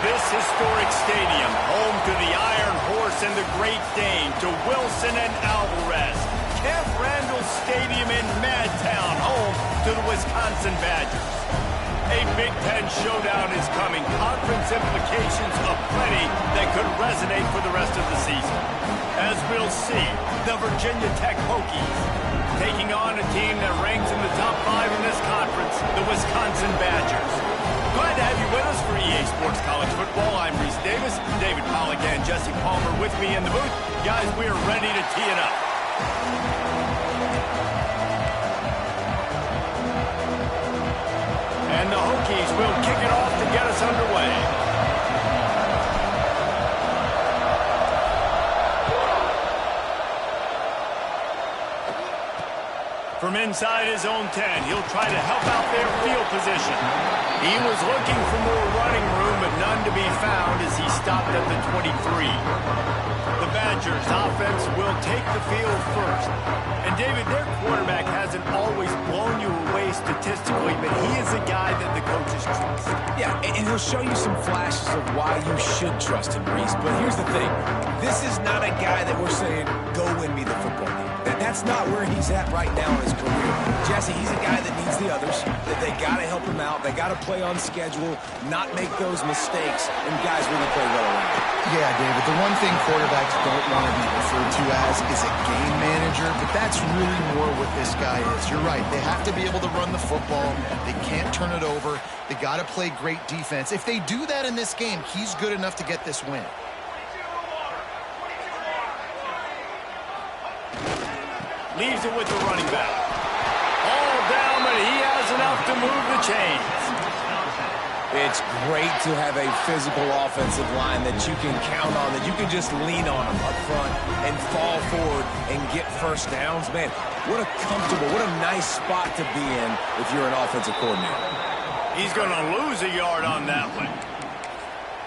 this historic stadium, home to the Iron Horse and the Great Dane, to Wilson and Alvarez. Camp Randall Stadium in Madtown, home to the Wisconsin Badgers. A Big Ten showdown is coming. Conference implications aplenty that could resonate for the rest of the season. As we'll see, the Virginia Tech Hokies taking on a team that ranks in the top 5 in this conference, the Wisconsin Badgers. Glad to have you with us for EA Sports College Football. I'm Reese Davis, David Pollack and Jesse Palmer with me in the booth. Guys, we are ready to tee it up. And the Hokies will kick it off to get us underway. From inside his own 10, he'll try to help out their field position. He was looking for more running room, but none to be found as he stopped at the 23. The Badgers offense will take the field first. And David, their quarterback hasn't always blown you away statistically, but he is a guy that the coaches trust. Yeah, and he'll show you some flashes of why you should trust him, Reese. But here's the thing. This is not a guy that we're saying, go win me the football game. That's not where he's at right now in his career. Jesse, he's a guy that needs the others. That they got to help him out. They got to play on schedule, not make those mistakes, and guys really play well around. Yeah, David, the one thing quarterbacks don't want to be referred to as is a game manager, but that's really more what this guy is. You're right. They have to be able to run the football. They can't turn it over. They got to play great defense. If they do that in this game, he's good enough to get this win. Leaves it with the running back. All down, but he has enough to move the chains. It's great to have a physical offensive line that you can count on, that you can just lean on them up front and fall forward and get first downs. Man, what a comfortable, what a nice spot to be in if you're an offensive coordinator. He's going to lose a yard on that one.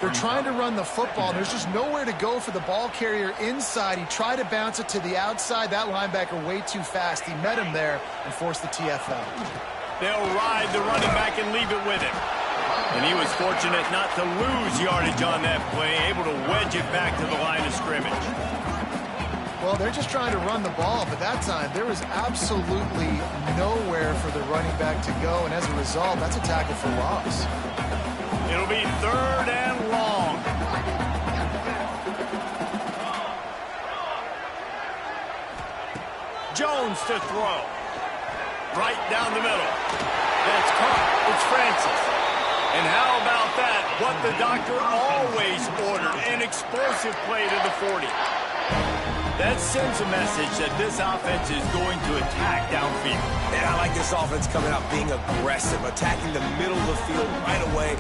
They're trying to run the football. There's just nowhere to go for the ball carrier inside. He tried to bounce it to the outside. That linebacker way too fast. He met him there and forced the TFL. They'll ride the running back and leave it with him. And he was fortunate not to lose yardage on that play, able to wedge it back to the line of scrimmage. Well, they're just trying to run the ball, but that time there was absolutely nowhere for the running back to go, and as a result, that's a tackle for loss. It'll be 3rd and long. Jones to throw. Right down the middle. That's caught. It's Francis. And how about that? What the doctor always ordered. An explosive play to the 40. That sends a message that this offense is going to attack downfield. Yeah, I like this offense coming out being aggressive, attacking the middle of the field right away,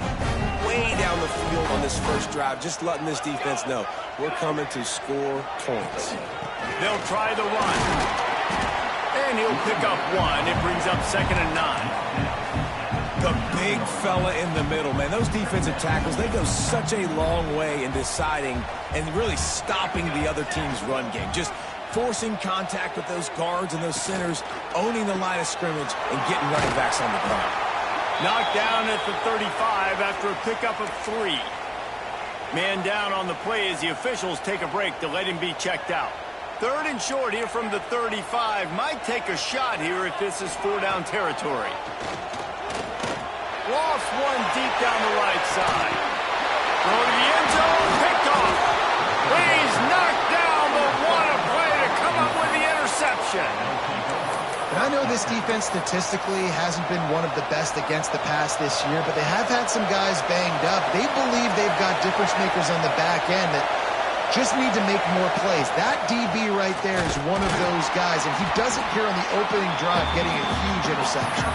way down the field on this first drive, just letting this defense know we're coming to score points. They'll try the run. And he'll pick up 1. It brings up 2nd and 9. The big fella in the middle, man. Those defensive tackles, they go such a long way in deciding and really stopping the other team's run game. Just forcing contact with those guards and those centers, owning the line of scrimmage, and getting running backs on the ground. Knocked down at the 35 after a pickup of 3. Man down on the play as the officials take a break to let him be checked out. 3rd and short here from the 35. Might take a shot here if this is 4-down territory. Lost 1 deep down the right side. Throw to the end zone, picked off. He's knocked down, but what a play to come up with the interception. And I know this defense statistically hasn't been one of the best against the pass this year, but they have had some guys banged up. They believe they've got difference makers on the back end that just need to make more plays. That DB right there is one of those guys, and he does it here on the opening drive, getting a huge interception.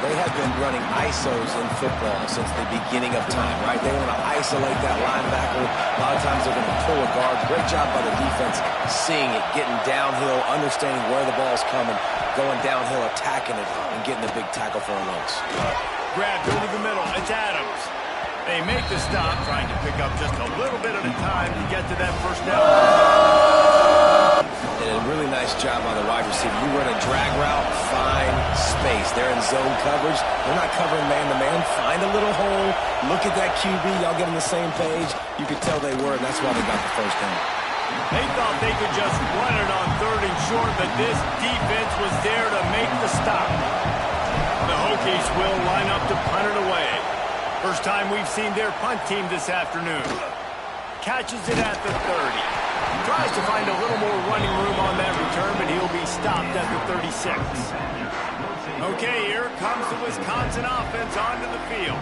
They have been running ISOs in football since the beginning of time, right? They want to isolate that linebacker. A lot of times they're going to pull a guard. Great job by the defense seeing it, getting downhill, understanding where the ball's coming, going downhill, attacking it, and getting a big tackle for a loss. Grab through the middle. It's Adams. They make the stop, trying to pick up just a little bit at a time to get to that first down. And a really nice Nice job by the wide receiver. You run a drag route, find space. They're in zone coverage. They're not covering man-to-man. Find a little hole. Look at that QB. Y'all get on the same page. You could tell they were, and that's why they got the first down. They thought they could just run it on 3rd and short, but this defense was there to make the stop. The Hokies will line up to punt it away. First time we've seen their punt team this afternoon. Catches it at the 30. Tries to find a little more running room on that return, but he'll be stopped at the 36. Okay, here comes the Wisconsin offense onto the field.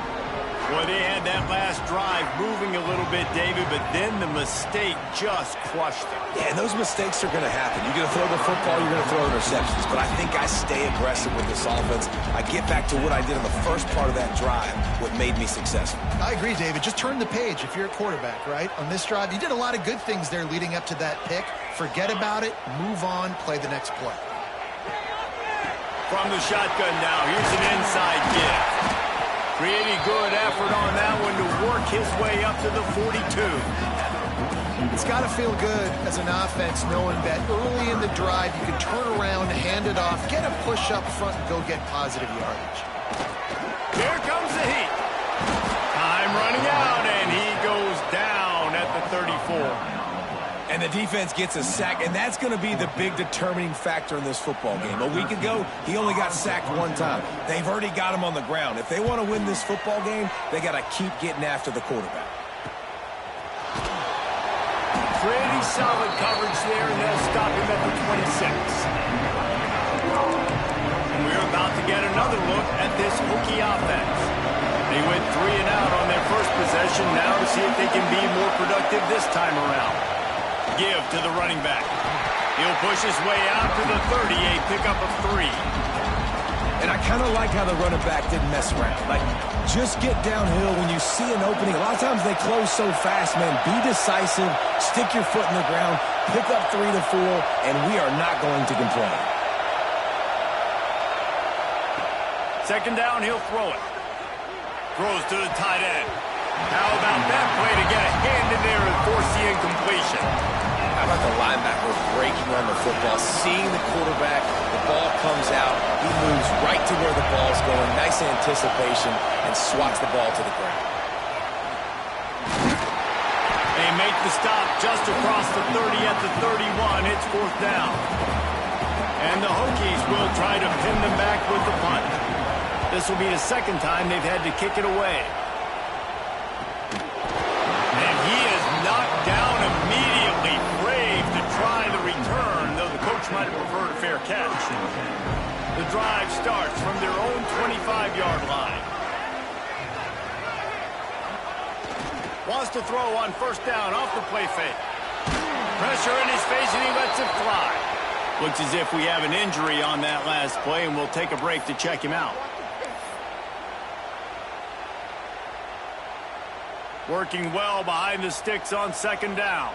Boy, they had that last drive moving a little bit, David, but then the mistake just crushed them. Yeah, and those mistakes are going to happen. You're going to throw the football, you're going to throw interceptions. But I think I stay aggressive with this offense. I get back to what I did in the first part of that drive, what made me successful. I agree, David. Just turn the page if you're a quarterback, right? On this drive, you did a lot of good things there leading up to that pick. Forget about it, move on, play the next play. From the shotgun now, here's an inside give. Pretty good effort on that one to work his way up to the 42. It's got to feel good as an offense knowing that early in the drive you can turn around, hand it off, get a push up front, and go get positive yardage. Here comes the heat. Time running out, and he goes down at the 34. And the defense gets a sack, and that's going to be the big determining factor in this football game. A week ago, he only got sacked one time. They've already got him on the ground. If they want to win this football game, they got to keep getting after the quarterback. Pretty solid coverage there, and they'll stop him at the 26. And we're about to get another look at this Hokie offense. They went 3 and out on their first possession, now to see if they can be more productive this time around. Give to the running back. He'll push his way out to the 38, pickup of 3. And I kind of like how the running back didn't mess around. Like, just get downhill when you see an opening. A lot of times they close so fast, man. Be decisive, stick your foot in the ground, pick up 3 to 4, and we are not going to complain. Second down, he'll throw it. Throws to the tight end. How about that play to get a hand in there and force the incompletion? How about the linebacker breaking on the football, seeing the quarterback, the ball comes out, he moves right to where the ball's going, nice anticipation, and swats the ball to the ground. They make the stop just across the 30 at the 31. It's 4th down. And the Hokies will try to pin them back with the punt. This will be the second time they've had to kick it away. And he is knocked down immediately. Brave to try the return, though the coach might have preferred a fair catch. The drive starts from their own 25-yard line. Wants to throw on 1st down off the play fake. Pressure in his face, and he lets it fly. Looks as if we have an injury on that last play, and we'll take a break to check him out. Working well behind the sticks on 2nd down.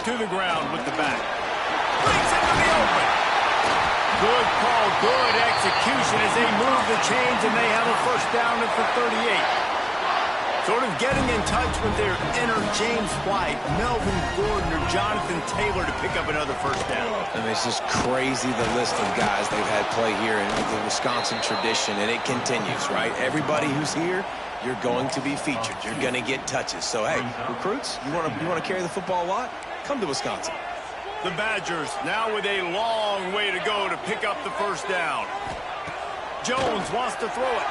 To the ground with the back. Brings it to the open. Good call, good execution as they move the chains, and they have a 1st down at the 38. Sort of getting in touch with their inner James White, Melvin Gordon, or Jonathan Taylor to pick up another 1st down. I mean, it's just crazy the list of guys they've had play here in the Wisconsin tradition, and it continues, right? Everybody who's here, you're going to be featured. You're going to get touches. So, hey, recruits, you want to carry the football a lot? Come to Wisconsin. The Badgers now with a long way to go to pick up the 1st down. Jones wants to throw it.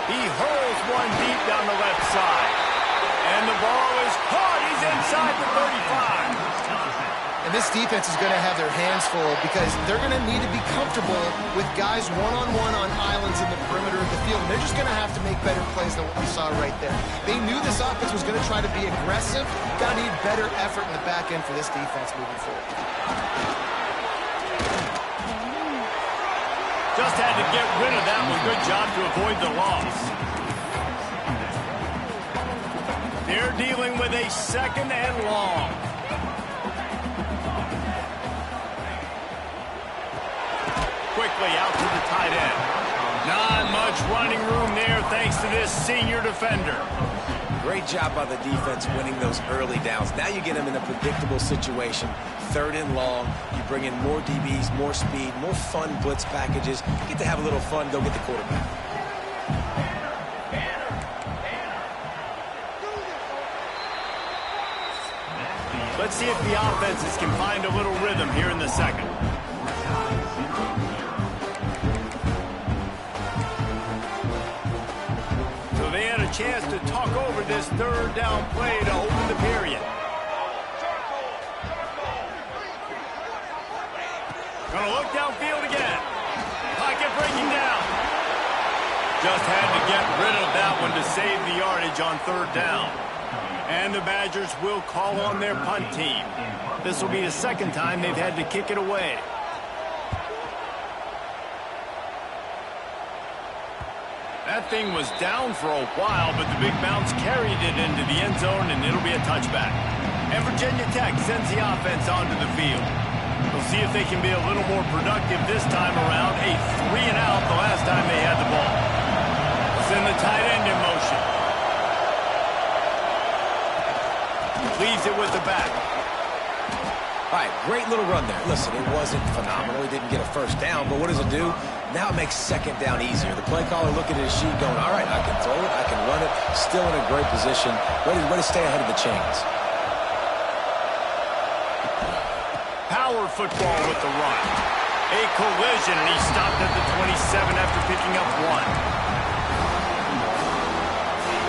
He hurls one deep down the left side. And the ball is caught. He's inside the 35. And this defense is going to have their hands full because they're going to need to be comfortable with guys one-on-one on islands in the perimeter of the field. And they're just going to have to make better plays than what we saw right there. They knew this offense was going to try to be aggressive. Got to need better effort in the back end for this defense moving forward. Just had to get rid of that one. Good job to avoid the loss. They're dealing with a 2nd and long. Quickly out to the tight end. Not much running room there thanks to this senior defender. Great job by the defense winning those early downs. Now you get them in a predictable situation. 3rd and long. You bring in more DBs, more speed, more fun blitz packages. You get to have a little fun. Go get the quarterback. Let's see if the offenses can find a little rhythm here in the second. So they had a chance to talk over this 3rd down play to open the period. Gonna look downfield again. Pocket breaking down. Just had to get rid of that one to save the yardage on 3rd down. And the Badgers will call on their punt team. This will be the 2nd time they've had to kick it away. That thing was down for a while, but the big bounce carried it into the end zone, and it'll be a touchback. And Virginia Tech sends the offense onto the field. We'll see if they can be a little more productive this time around. A 3-and-out the last time they had the ball. We'll send the tight end in motion. Leaves it with the back. All right, great little run there. Listen, it wasn't phenomenal. He didn't get a 1st down, but what does it do? Now it makes 2nd down easier. The play caller looking at his sheet going, all right, I can throw it, I can run it. Still in a great position. Ready to stay ahead of the chains. Power football with the run. A collision, and he stopped at the 27 after picking up 1.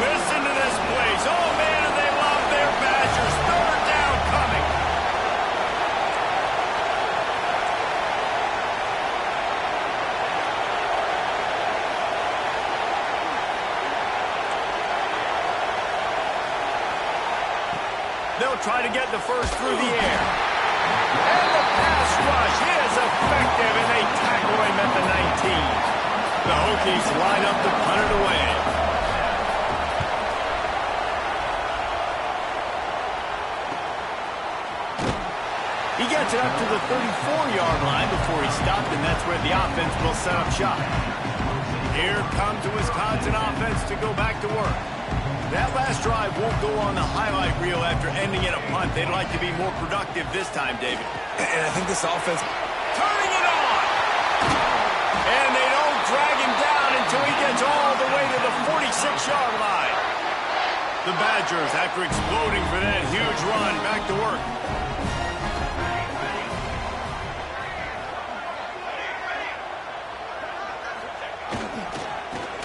Listen to this place. Oh, man, and they love their Badgers. 3rd down coming. They'll try to get the first through the air. And the pass rush is effective, and they tackle him at the 19. The Hokies line up to punt it away. He gets it up to the 34-yard line before he stopped, and that's where the offense will set up shop. Here comes the Wisconsin offense to go back to work. That last drive won't go on the highlight reel after ending in a punt. They'd like to be more productive this time, David. And I think this offense... Turning it on! And they don't drag him down until he gets all the way to the 46-yard line. The Badgers, after exploding for that huge run, back to work.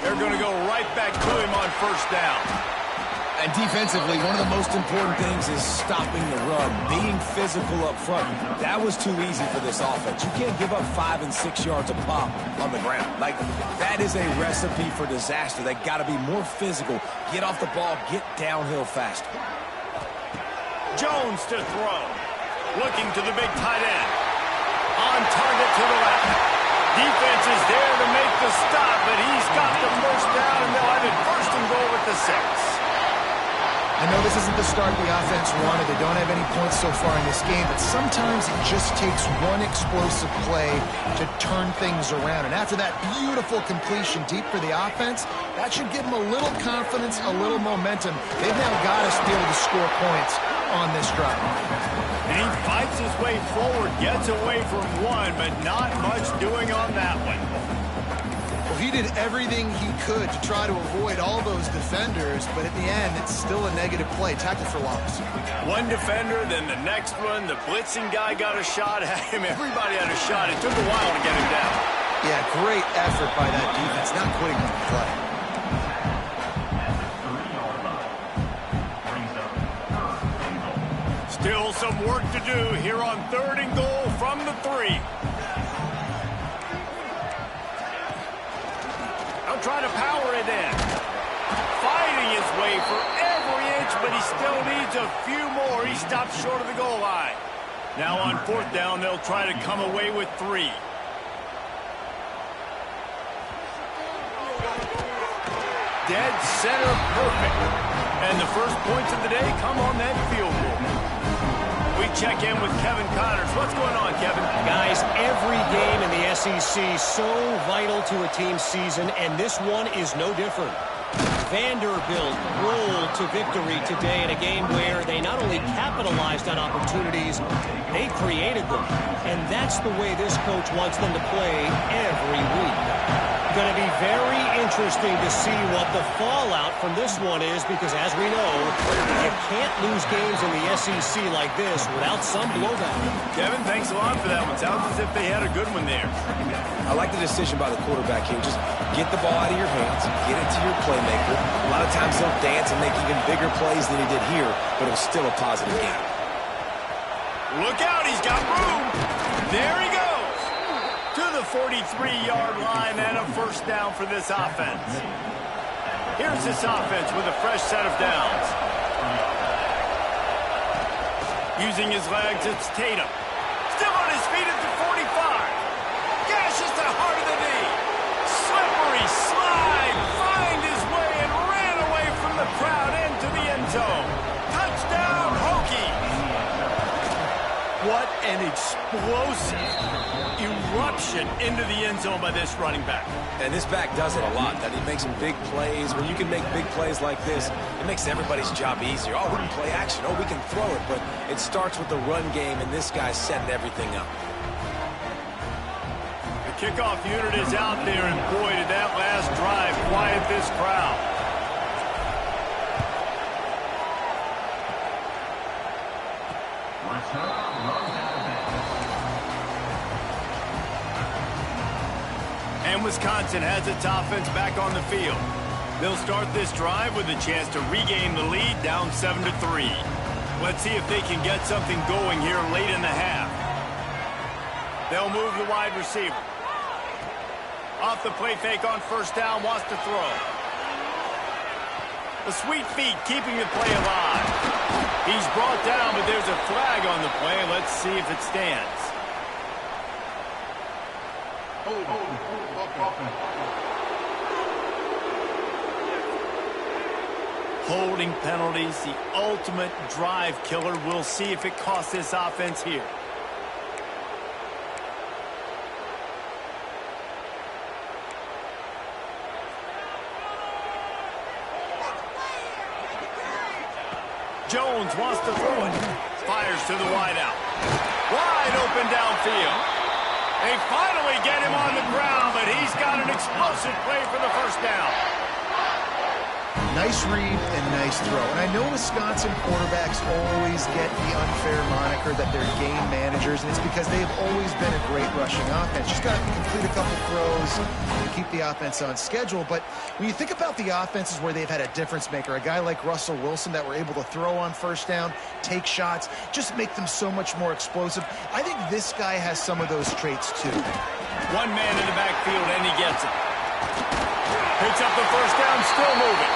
They're going to go right back to him on 1st down. And defensively, one of the most important things is stopping the run, being physical up front. That was too easy for this offense. You can't give up 5 and 6 yards a pop on the ground. Like, that is a recipe for disaster. They got to be more physical, get off the ball, get downhill faster. Jones to throw. Looking to the big tight end. On target to the left. Defense is there to make the stop, but he's got the 1st down, and they'll have it 1st and goal at the 6. I know this isn't the start the offense wanted. They don't have any points so far in this game, but sometimes it just takes one explosive play to turn things around. And after that beautiful completion deep for the offense, that should give them a little confidence, a little momentum. They've now got us to be able to score points on this drive. And he fights his way forward, gets away from 1, but not much doing on that one. Well, he did everything he could to try to avoid all those defenders, but at the end, it's still a negative play. Tackle for loss. One defender, then the next one. The blitzing guy got a shot at him. Everybody had a shot. It took a while to get him down. Yeah, great effort by that defense. Not quitting on the play. Still some work to do here on 3rd and goal from the 3. They'll try to power it in. Fighting his way for every inch, but he still needs a few more. He stops short of the goal line. Now on 4th down, they'll try to come away with 3. Dead center perfect. And the first points of the day come on that field goal. We check in with Kevin Connors. What's going on, Kevin? Guys, every game in the SEC so vital to a team's season, and this one is no different. Vanderbilt rolled to victory today in a game where they not only capitalized on opportunities, they created them. And that's the way this coach wants them to play every week. Going to be very interesting to see what the fallout from this one is, because as we know, you can't lose games in the SEC like this without some blowback. Kevin, thanks a lot for that one. Sounds as if they had a good one there. I like the decision by the quarterback here. Just get the ball out of your hands, get it to your playmaker. A lot of times he'll dance and make even bigger plays than he did here, but it was still a positive game. Look out, he's got room. There he goes. To the 43-yard line and a first down for this offense. Here's this offense with a fresh set of downs. Using his legs, it's Tatum. Still on his feet at the 45. Gashes the heart of the knee. Slippery slide. Find his way and ran away from the crowd into the end zone. Touchdown, Hokies. What an explosive eruption into the end zone by this running back. And this back does it a lot. That he makes some big plays. When you can make big plays like this, it makes everybody's job easier. Oh, we can play action. Oh, we can throw it. But it starts with the run game, and this guy's setting everything up. The kickoff unit is out there, and boy, did that last drive quiet this crowd. And Wisconsin has its offense back on the field. They'll start this drive with a chance to regain the lead, down 7-3. Let's see if they can get something going here late in the half. They'll move the wide receiver. Off the play fake on first down, wants to throw. The sweet feet keeping the play alive. He's brought down, but there's a flag on the play. Let's see if it stands. Holding penalties, the ultimate drive killer. We'll see if it costs this offense here. Jones wants to throw it. Fires to the wideout. Wide open downfield. They finally get him on the ground, but he's got an explosive play for the first down. Nice read and nice throw. And I know Wisconsin quarterbacks always get the unfair moniker that they're game managers, and it's because they've always been a great rushing offense. Just got to complete a couple throws and keep the offense on schedule. But when you think about the offenses where they've had a difference maker, a guy like Russell Wilson that were able to throw on first down, take shots, just make them so much more explosive, I think this guy has some of those traits too. One man in the backfield, and he gets it. Picks up the first down, still moving.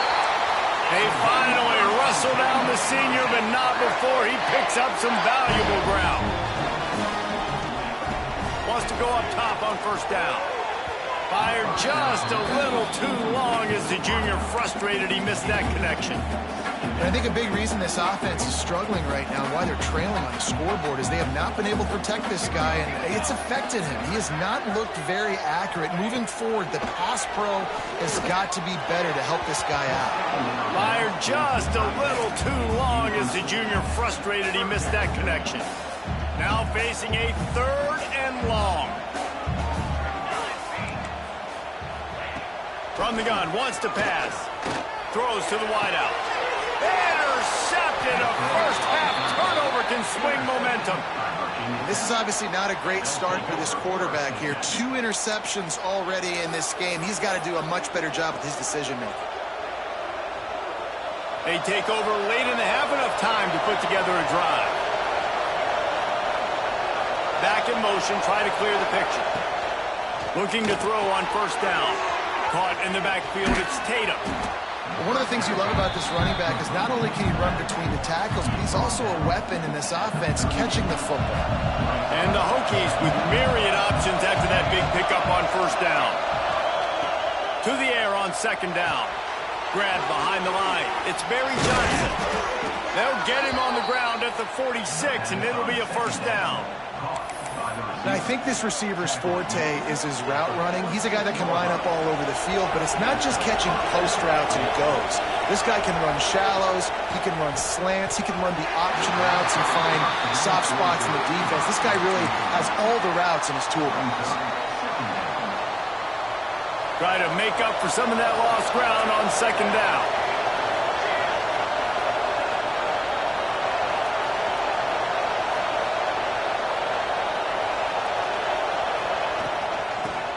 They finally wrestle down the senior, but not before he picks up some valuable ground. Wants to go up top on first down. Fired just a little too long as the junior frustrated he missed that connection. And I think a big reason this offense is struggling right now and why they're trailing on the scoreboard is they have not been able to protect this guy, and it's affected him. He has not looked very accurate. Moving forward, the pass pro has got to be better to help this guy out. Fired just a little too long as the junior frustrated he missed that connection. Now facing a 3rd and long. From the gun, wants to pass. Throws to the wideout. Intercepted. A first half turnover can swing momentum. This is obviously not a great start for this quarterback here. 2 interceptions already in this game. He's got to do a much better job with his decision-making. They take over late in the half, enough time to put together a drive. Back in motion, try to clear the picture. Looking to throw on first down. Caught in the backfield, it's Tatum. One of the things you love about this running back is not only can he run between the tackles, but he's also a weapon in this offense, catching the football. And the Hokies with myriad options after that big pickup on first down. To the air on second down. Grab behind the line. It's Barry Johnson. They'll get him on the ground at the 46, and it'll be a first down. And I think this receiver's forte is his route running. He's a guy that can line up all over the field, but it's not just catching post routes and goes. This guy can run shallows, he can run slants, he can run the option routes and find soft spots in the defense. This guy really has all the routes in his toolbox. Try to make up for some of that lost ground on second down.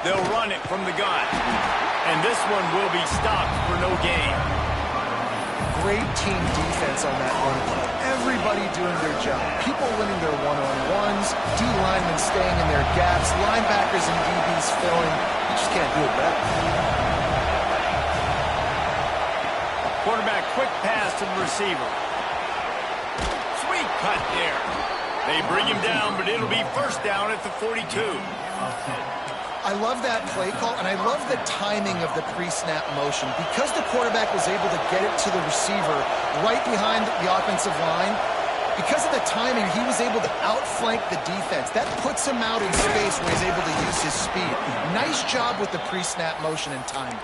They'll run it from the gun. And this one will be stopped for no gain. Great team defense on that run play. Everybody doing their job. People winning their one-on-ones, D linemen staying in their gaps, linebackers and DBs filling. You just can't do it better. Quarterback quick pass to the receiver. Sweet cut there. They bring him down, but it'll be first down at the 42. I love that play call, and I love the timing of the pre-snap motion. Because the quarterback was able to get it to the receiver right behind the offensive line, because of the timing, he was able to outflank the defense. That puts him out in space where he's able to use his speed. Nice job with the pre-snap motion and timing.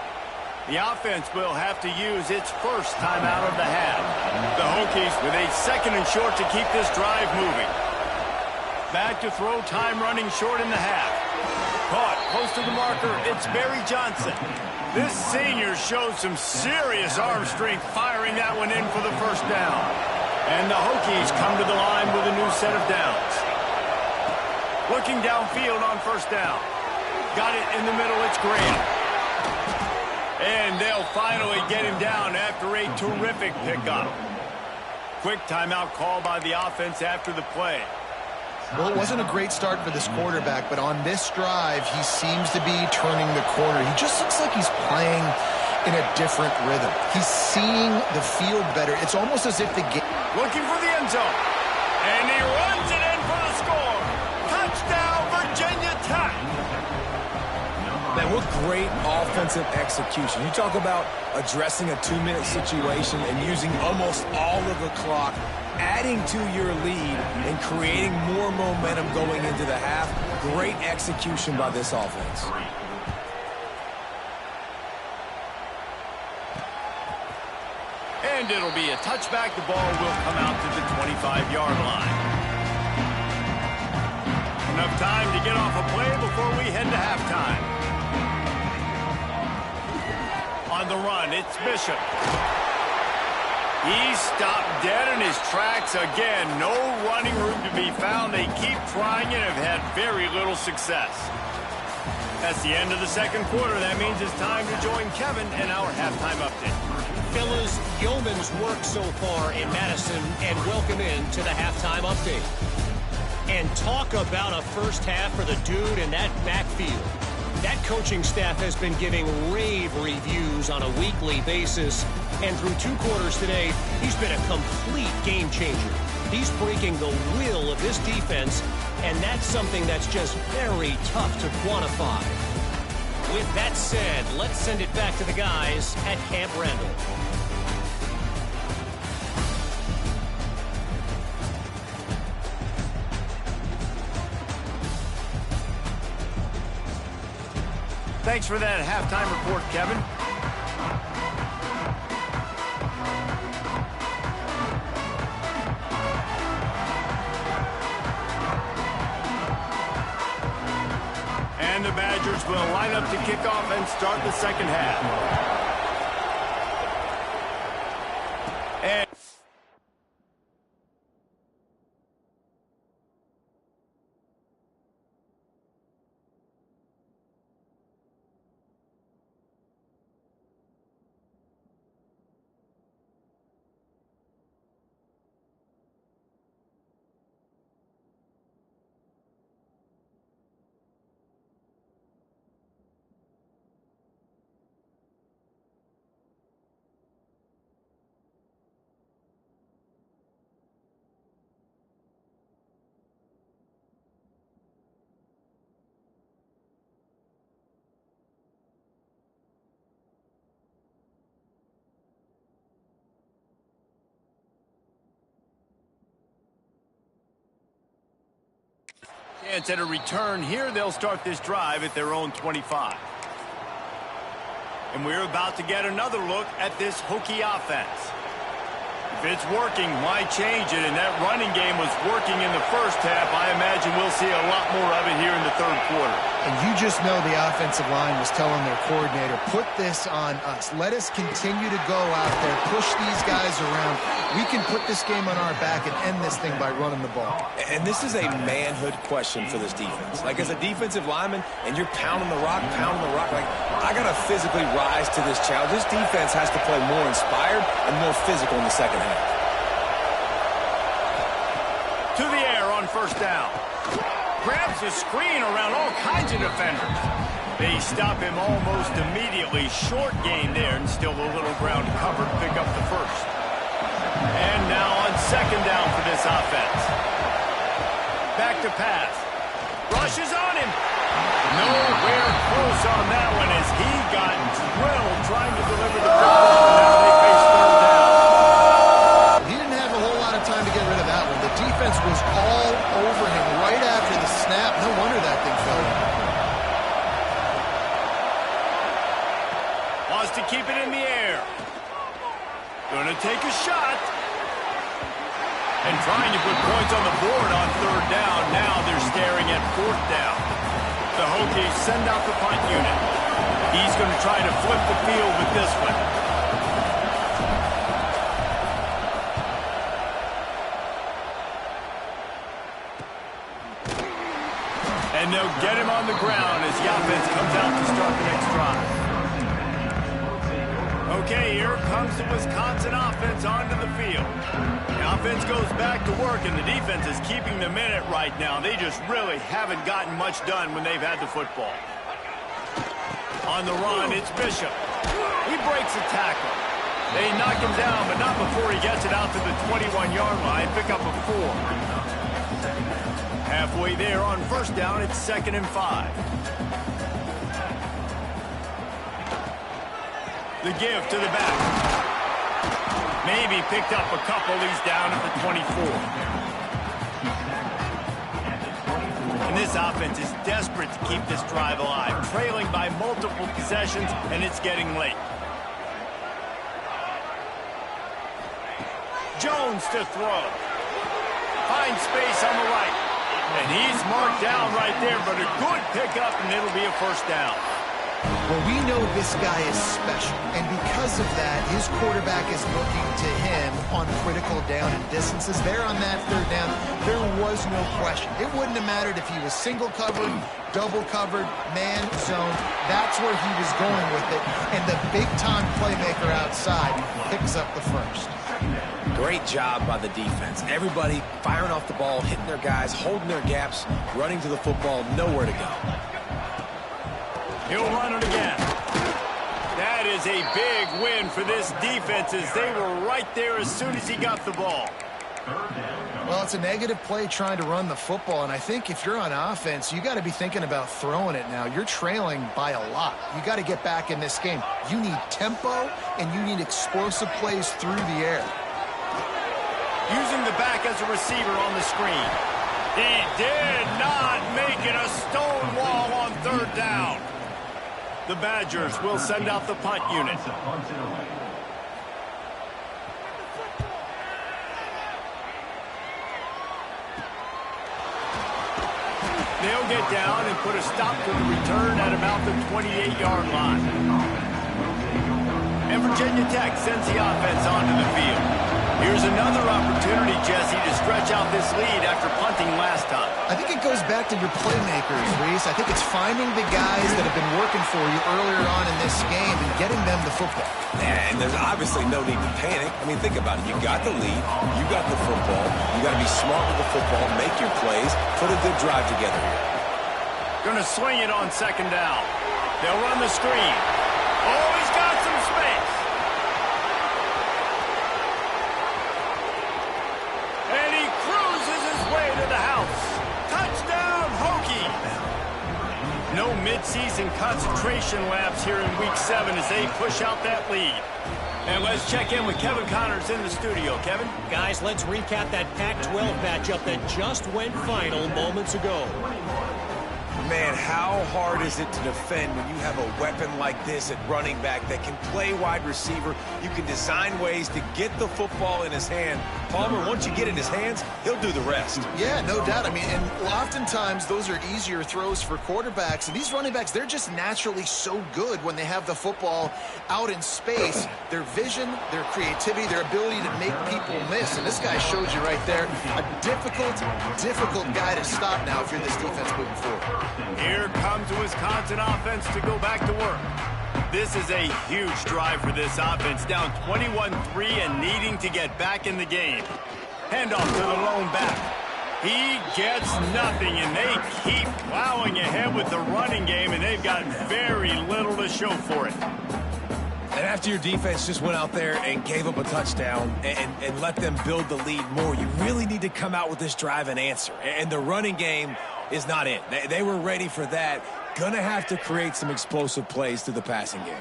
The offense will have to use its first timeout of the half. The Hokies with a second and short to keep this drive moving. Back to throw, time running short in the half. Caught close to the marker, it's Barry Johnson. This senior showed some serious arm strength firing that one in for the first down. And the Hokies come to the line with a new set of downs. Looking downfield on first down. Got it in the middle, it's Graham. And they'll finally get him down after a terrific pickup. Quick timeout call by the offense after the play. Well, it wasn't a great start for this quarterback, but on this drive, he seems to be turning the corner. He just looks like he's playing in a different rhythm. He's seeing the field better. It's almost as if the game... Looking for the end zone. And he runs it in for the score. Touchdown, Virginia Tech. Man, what great offensive execution. You talk about addressing a 2-minute situation and using almost all of the clock, adding to your lead and creating more momentum going into the half. Great execution by this offense. And it'll be a touchback. The ball will come out to the 25-yard line. Enough time to get off a play before we head to halftime. On the run, it's Bishop. He's stopped dead in his tracks again. No running room to be found. They keep trying and have had very little success. That's the end of the second quarter. That means it's time to join Kevin in our halftime update. Fellas, yeoman's work so far in Madison, and welcome in to the halftime update. And talk about a first half for the dude in that backfield. That coaching staff has been giving rave reviews on a weekly basis. And through 2 quarters today, he's been a complete game changer. He's breaking the will of this defense, and that's something that's just very tough to quantify. With that said, let's send it back to the guys at Camp Randall. Thanks for that halftime report, Kevin. And the Badgers will line up to kick off and start the second half. And chance at a return here. They'll start this drive at their own 25. And we're about to get another look at this Hokie offense. If it's working, why change it? And that running game was working in the first half. I imagine we'll see a lot more of it here in the third quarter. And you just know the offensive line was telling their coordinator, put this on us. Let us continue to go out there, push these guys around. We can put this game on our back and end this thing by running the ball. And this is a manhood question for this defense. Like, as a defensive lineman, and you're pounding the rock, like, I got to physically rise to this challenge. This defense has to play more inspired and more physical in the second half. To the air on first down. Grabs the screen around all kinds of defenders. They stop him almost immediately. Short gain there, and still a little ground covered. Pick up the first. And now on second down for this offense. Back to pass. Rushes on him. Nowhere close on that one as he got drilled trying to deliver the football. Now they face third down. He didn't have a whole lot of time to get rid of that one. The defense was all over him right after the snap. No wonder that thing fell in. Wants to keep it in the air. Gonna take a shot. And trying to put points on the board on third down. Now they're staring at fourth down. The Hokies send out the punt unit. He's going to try to flip the field with this one. And they'll get him on the ground as the offense comes out to start the next drive. Okay, here comes the Wisconsin offense onto the field. The offense goes back to work, and the defense is keeping them in it right now. They just really haven't gotten much done when they've had the football. On the run, it's Bishop. He breaks a tackle. They knock him down, but not before he gets it out to the 21-yard line. Pick up a 4. Halfway there on first down, it's 2nd and 5. The give to the back. Maybe picked up a couple. He's down at the 24. And this offense is desperate to keep this drive alive, trailing by multiple possessions, and it's getting late. Jones to throw. Finds space on the right. And he's marked down right there, but a good pickup, and it'll be a first down. Well, we know this guy is special, and because of that, his quarterback is looking to him on critical down and distances. There on that third down, there was no question. It wouldn't have mattered if he was single covered, double covered, man zone. That's where he was going with it, and the big-time playmaker outside picks up the first. Great job by the defense. Everybody firing off the ball, hitting their guys, holding their gaps, running to the football, nowhere to go. He'll run it again. That is a big win for this defense as they were right there as soon as he got the ball. Well, it's a negative play trying to run the football, and I think if you're on offense, you got to be thinking about throwing it now. You're trailing by a lot. You got to get back in this game. You need tempo, and you need explosive plays through the air. Using the back as a receiver on the screen. He did not make it a stone wall on third down. The Badgers will send out the punt unit. They'll get down and put a stop to the return at about the 28-yard line. And Virginia Tech sends the offense onto the field. Here's another opportunity, Jesse, to stretch out this lead after punting last time. I think it goes back to your playmakers, Reese. I think it's finding the guys that have been working for you earlier on in this game and getting them the football. Yeah, and there's obviously no need to panic. I mean, think about it. You got the lead. You got the football. You got to be smart with the football. Make your plays. Put a good drive together here. Going to swing it on second down. They'll run the screen. Oh, he's got some space. And he cruises his way to the house. Touchdown, Hokies. No midseason concentration laps here in Week 7 as they push out that lead. And let's check in with Kevin Connors in the studio. Kevin? Guys, let's recap that Pac-12 matchup that just went final moments ago. Man, how hard is it to defend when you have a weapon like this at running back that can play wide receiver? You can design ways to get the football in his hand. Palmer, once you get it in his hands, he'll do the rest. Yeah, no doubt. I mean, and oftentimes those are easier throws for quarterbacks. And these running backs, they're just naturally so good when they have the football out in space. Their vision, their creativity, their ability to make people miss. And this guy showed you right there, a difficult guy to stop now if you're this defense moving forward. Here comes the Wisconsin offense to go back to work. This is a huge drive for this offense, down 21-3 and needing to get back in the game. Handoff to the lone back. He gets nothing, and they keep plowing ahead with the running game, and they've got very little to show for it. And after your defense just went out there and gave up a touchdown and let them build the lead more, you really need to come out with this drive and answer. And the running game is not it. They were ready for that. Gonna have to create some explosive plays through the passing game.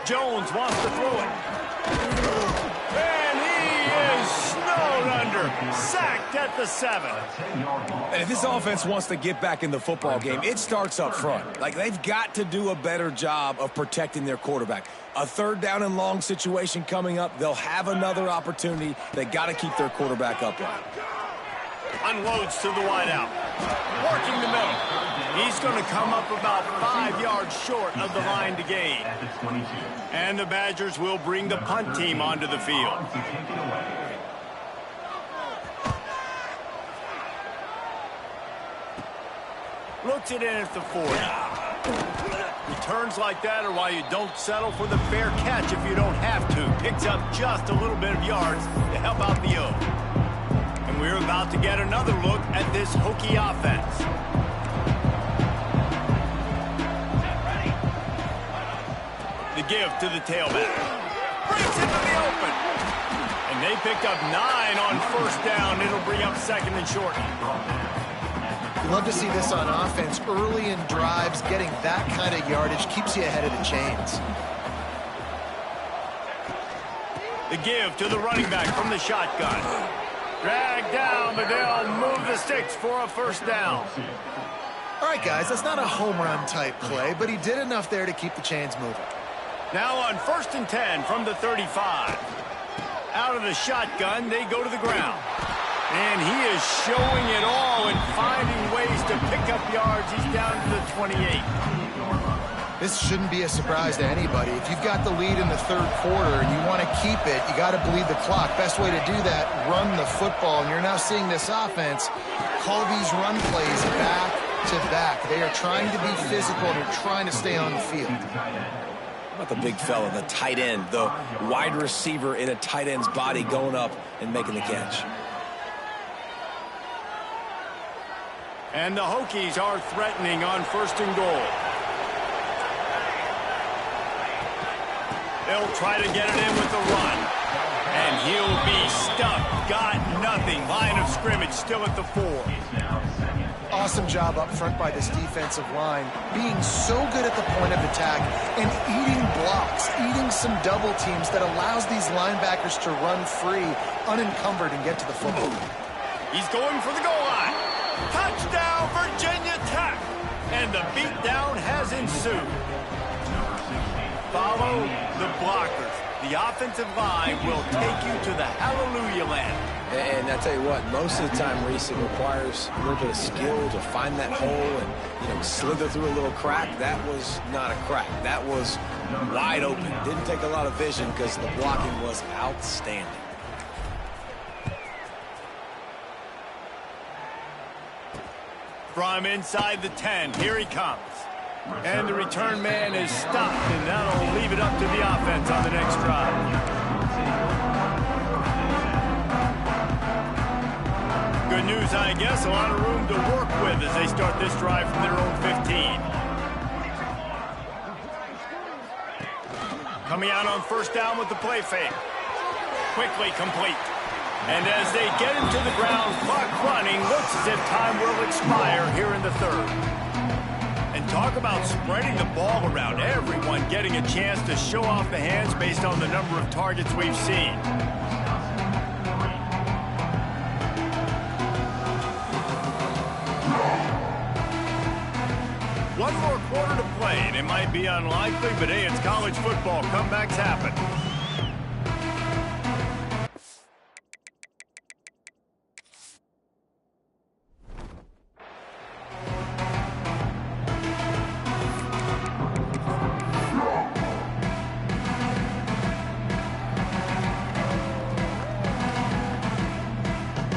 Jones wants to throw it. And he is snowed under. Sacked at the 7. And if this offense wants to get back in the football game, it starts up front. Like, they've got to do a better job of protecting their quarterback. A third down and long situation coming up. They'll have another opportunity. They got to keep their quarterback upright. Unloads to the wideout. Working the middle. He's going to come up about 5 yards short of the line to gain. And the Badgers will bring the punt team onto the field. Looks it in at the 40. Returns like that are why you don't settle for the fair catch if you don't have to. Picks up just a little bit of yards to help out the O. And we're about to get another look at this Hokie offense. The give to the tailback. Breaks into the open. And they picked up 9 on first down. It'll bring up second and short. Love to see this on offense. Early in drives, getting that kind of yardage keeps you ahead of the chains. The give to the running back from the shotgun. Dragged down, but they'll move the sticks for a first down. All right, guys, that's not a home run type play, but he did enough there to keep the chains moving. Now on 1st and 10 from the 35. Out of the shotgun, they go to the ground. And he is showing it all and finding ways to pick up yards. He's down to the 28. This shouldn't be a surprise to anybody. If you've got the lead in the third quarter and you want to keep it, you got to bleed the clock. Best way to do that, run the football. And you're now seeing this offense call these run plays back to back. They are trying to be physical and they're trying to stay on the field. How about the big fella, the tight end, the wide receiver in a tight end's body going up and making the catch? And the Hokies are threatening on 1st and goal. They'll try to get it in with the run. And he'll be stuffed. Got nothing. Line of scrimmage still at the 4. Awesome job up front by this defensive line, being so good at the point of attack and eating blocks, eating some double teams that allows these linebackers to run free, unencumbered, and get to the football. He's going for the goal line. Touchdown, Virginia Tech. And the beatdown has ensued. Follow the blockers. The offensive line will take you to the hallelujah land. And I tell you what, most of the time, Reese, it requires a little bit of skill to find that hole and, slither through a little crack. That was not a crack. That was wide open. Didn't take a lot of vision because the blocking was outstanding. From inside the 10, here he comes. And the return man is stopped, and that'll leave it up to the offense on the next drive. Good news, I guess. A lot of room to work with as they start this drive from their own 15. Coming out on 1st down with the play fake. Quickly complete. And as they get him to the ground, clock running, looks as if time will expire here in the 3rd. And Talk about spreading the ball around. Everyone getting a chance to show off the hands based on the number of targets we've seen. One more quarter to play, and it might be unlikely, but hey, it's college football. Comebacks happen.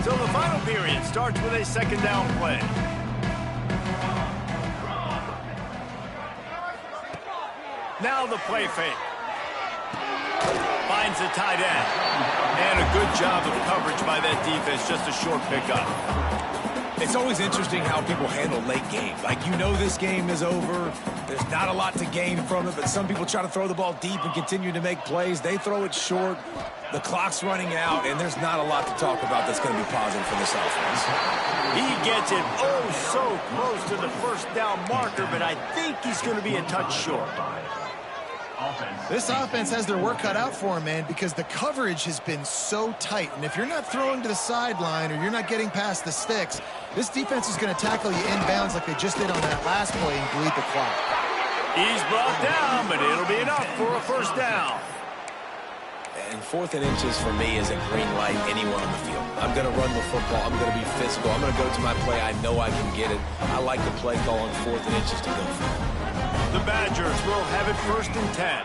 So the final period starts with a second down play. Now the play fake. Finds the tight end. And a good job of coverage by that defense. Just a short pickup. It's always interesting how people handle late game. Like, you know this game is over. There's not a lot to gain from it, but some people try to throw the ball deep and continue to make plays. They throw it short. The clock's running out, and there's not a lot to talk about that's going to be positive for this offense. He gets it oh so close to the first down marker, but I think he's going to be a touch short. This offense has their work cut out for him, man, because the coverage has been so tight. And if you're not throwing to the sideline or you're not getting past the sticks, this defense is going to tackle you inbounds like they just did on that last play and bleed the clock. He's brought down, but it'll be enough for a first down. And 4th and inches for me is a green light anywhere on the field. I'm going to run the football. I'm going to be physical. I'm going to go to my play. I know I can get it. I like the play call on 4th and inches to go for it. The Badgers will have it 1st and 10.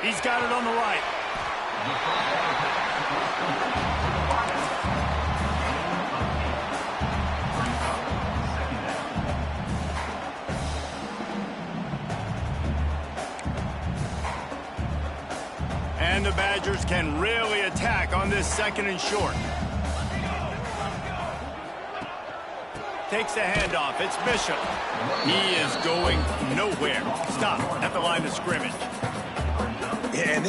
He's got it on the right. And the Badgers can really attack on this 2nd and short. Takes the handoff. It's Bishop. He is going nowhere. Stop at the line of scrimmage. Yeah, and this